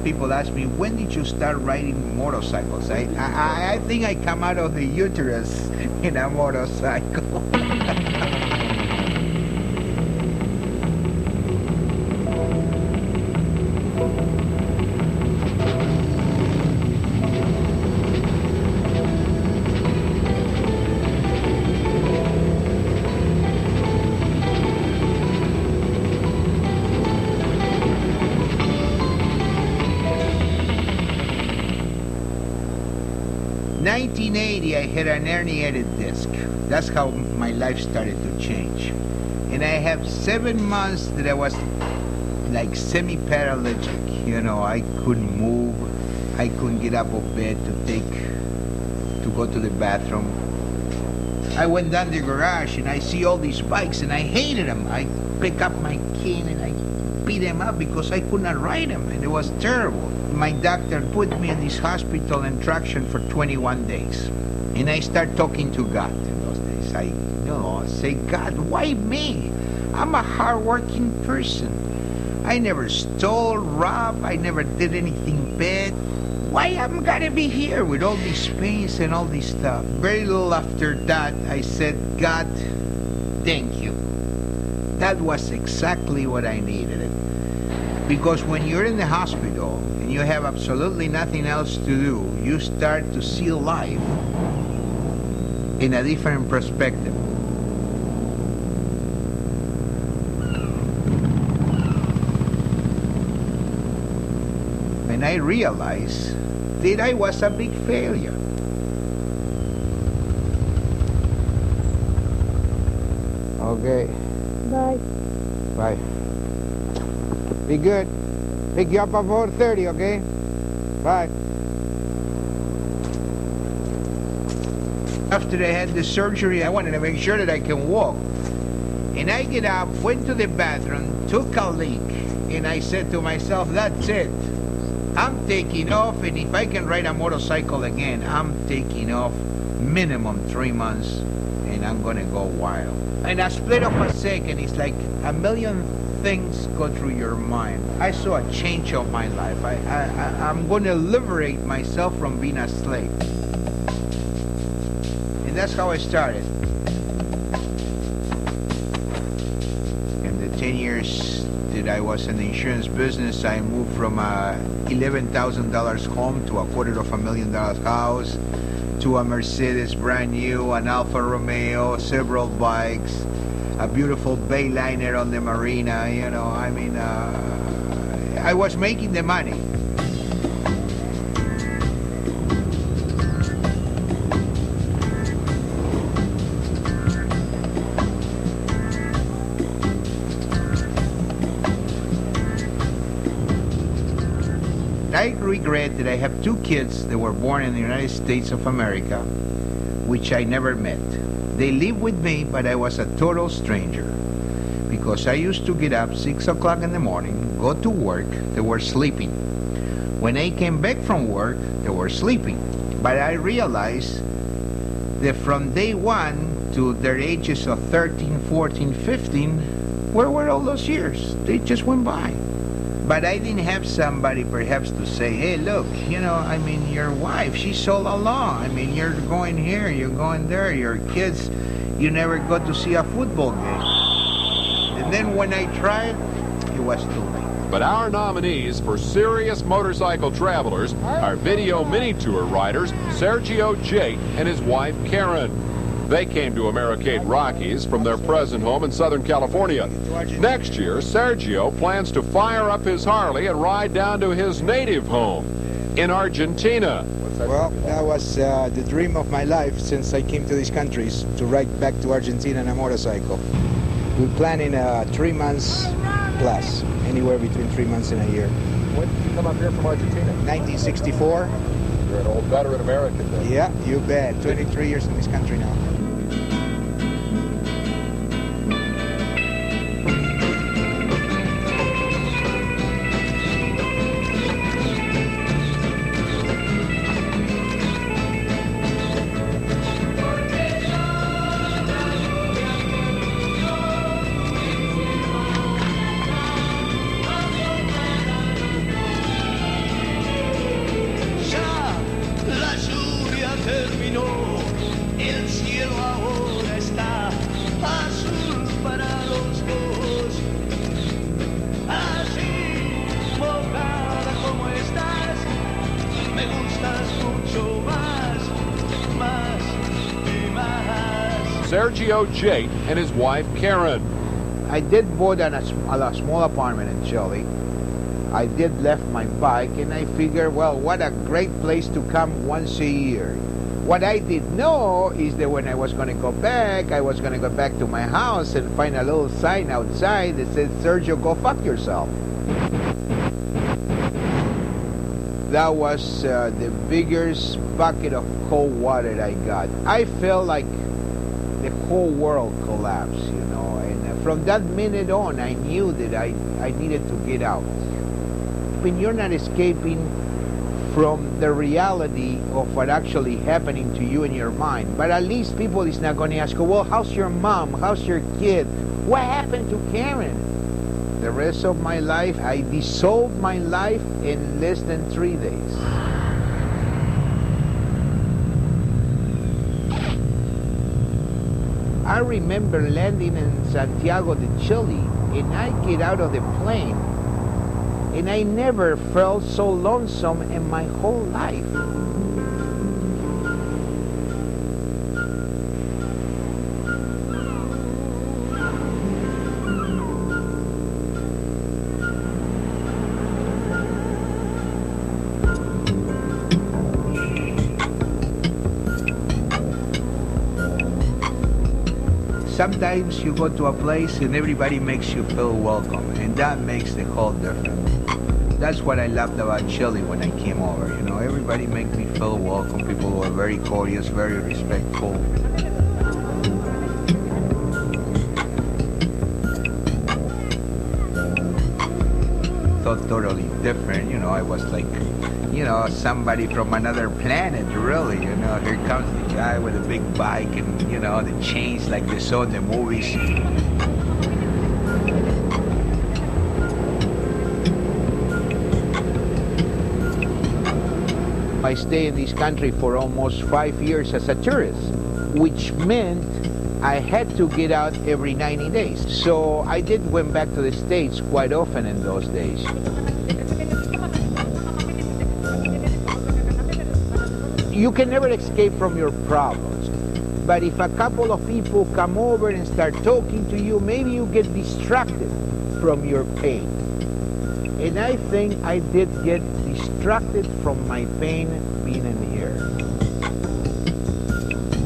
people ask me, when did you start riding motorcycles? I think I come out of the uterus in a motorcycle. 1980, I had an herniated disc. That's how my life started to change. And I have 7 months that I was like semi-paralytic. You know, I couldn't move. I couldn't get up of bed to go to the bathroom. I went down the garage and I see all these bikes and I hated them. I pick up my cane and I beat them up because I could not ride them, and it was terrible. My doctor put me in this hospital in traction for 21 days. And I start talking to God in those days. I say, God, why me? I'm a hard-working person. I never stole, robbed, I never did anything bad. Why I'm gonna be here with all these pains and all this stuff? Very little after that, I said, God, thank you. That was exactly what I needed. Because when you're in the hospital and you have absolutely nothing else to do, you start to see life in a different perspective. And I realized that I was a big failure. Okay. Bye. Bye. Be good. Pick you up at 4:30, okay? Bye. After I had the surgery, I wanted to make sure that I can walk. And I get up, went to the bathroom, took a leak, and I said to myself, that's it. I'm taking off, and if I can ride a motorcycle again, I'm taking off minimum 3 months, and I'm gonna go wild. In a split of a second, it's like a million things go through your mind. I saw a change of my life. I'm gonna liberate myself from being a slave. And that's how I started. In the 10 years that I was in the insurance business, I moved from a $11,000 home to a $250,000 house, to a Mercedes brand new, an Alfa Romeo, several bikes, a beautiful Bayliner on the marina, you know, I mean, I was making the money. I regret that I have 2 kids that were born in the United States of America, which I never met. They live with me, but I was a total stranger because I used to get up 6 o'clock in the morning, go to work, they were sleeping. When I came back from work, they were sleeping. But I realized that from day 1 to their ages of 13, 14, 15, where were all those years? They just went by. But I didn't have somebody perhaps to say, hey, look, you know, I mean, your wife, she's all alone. I mean, you're going here, you're going there, your kids, you never got to see a football game. And then when I tried, it was too late. But our nominees for Serious Motorcycle Travelers are video mini-tour riders Sergio Jaitt and his wife, Karen. They came to Americade Rockies from their present home in Southern California. Next year, Sergio plans to fire up his Harley and ride down to his native home in Argentina. Well, that was the dream of my life since I came to these countries, to ride back to Argentina on a motorcycle. We're planning 3 months plus, anywhere between 3 months and a year. When did you come up here from Argentina? 1964. You're an old veteran American then. Yeah, you bet. 23 years in this country now. Sergio Jaitt and his wife Karen. I did bought a small apartment in Chile. I did left my bike, and I figured, well, what a great place to come once a year. What I did know is that when I was going to go back, I was going to go back to my house and find a little sign outside that said, Sergio, go fuck yourself. That was the biggest bucket of cold water I got. I felt like the whole world collapsed, you know, and from that minute on, I knew that I needed to get out. When you're not escaping from the reality of what actually happening to you in your mind, but at least people is not going to ask you, well, how's your mom? How's your kid? What happened to Karen? The rest of my life, I dissolved my life in less than 3 days. I remember landing in Santiago de Chile, and I get out of the plane, and I never felt so lonesome in my whole life. Sometimes you go to a place and everybody makes you feel welcome, and that makes the whole difference. That's what I loved about Chile when I came over. You know, everybody made me feel welcome. People were very courteous, very respectful. Felt totally different. You know, I was like, you know, somebody from another planet, really. You know, here comes the guy with a big bike and, you know, the chains like they saw in the movies. I stayed in this country for almost 5 years as a tourist, which meant I had to get out every 90 days. So I did went back to the States quite often in those days. You can never escape from your problems, but if a couple of people come over and start talking to you, maybe you get distracted from your pain. And I think I did get distracted from my pain being in here.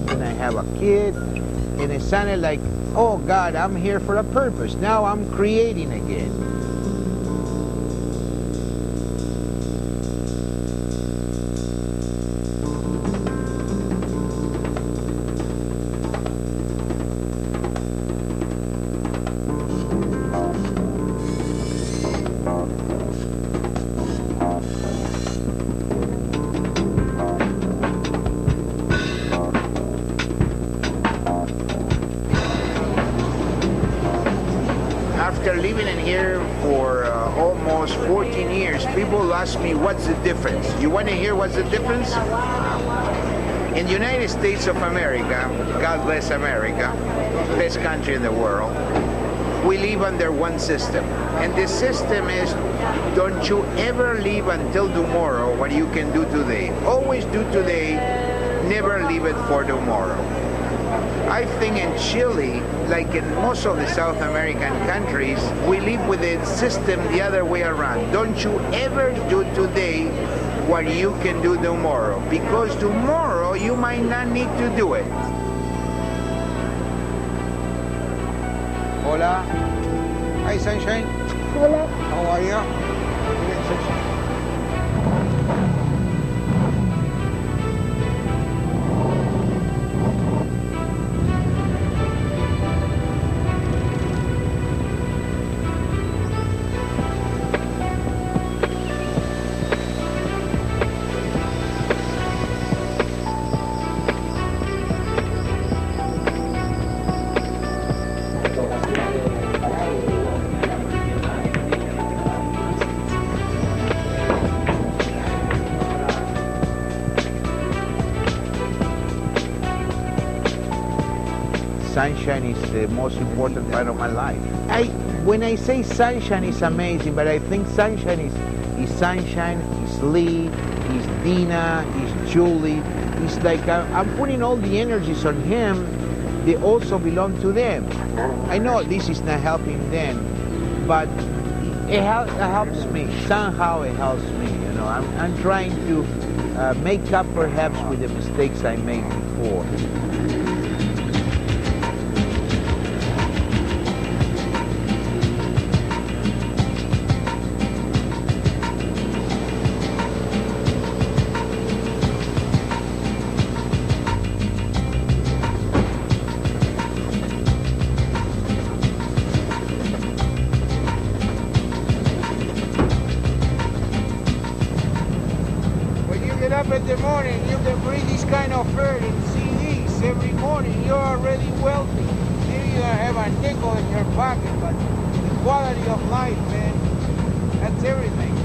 When I have a kid, and it sounded like, oh God, I'm here for a purpose. Now I'm creating again. After living in here for almost 14 years, people ask me, what's the difference? You want to hear what's the difference? In the United States of America, God bless America, best country in the world, we live under one system. And the system is, don't you ever leave until tomorrow what you can do today. Always do today, never leave it for tomorrow. I think in Chile, like in most of the South American countries, we live with the system the other way around. Don't you ever do today what you can do tomorrow, because tomorrow you might not need to do it. Hola. Hi, Sunshine. Hola. How are you? Sunshine is the most important part of my life. When I say sunshine, it's amazing, but I think sunshine is sunshine, is Lee, is Dina, is Julie. It's like I'm putting all the energies on him, they also belong to them. I know this is not helping them, but it helps me. Somehow it helps me. You know, I'm trying to make up perhaps with the mistakes I made before. Up in the morning, you can breathe this kind of air and see these every morning. You're already wealthy. Maybe you don't have a nickel in your pocket, but the quality of life, man, that's everything.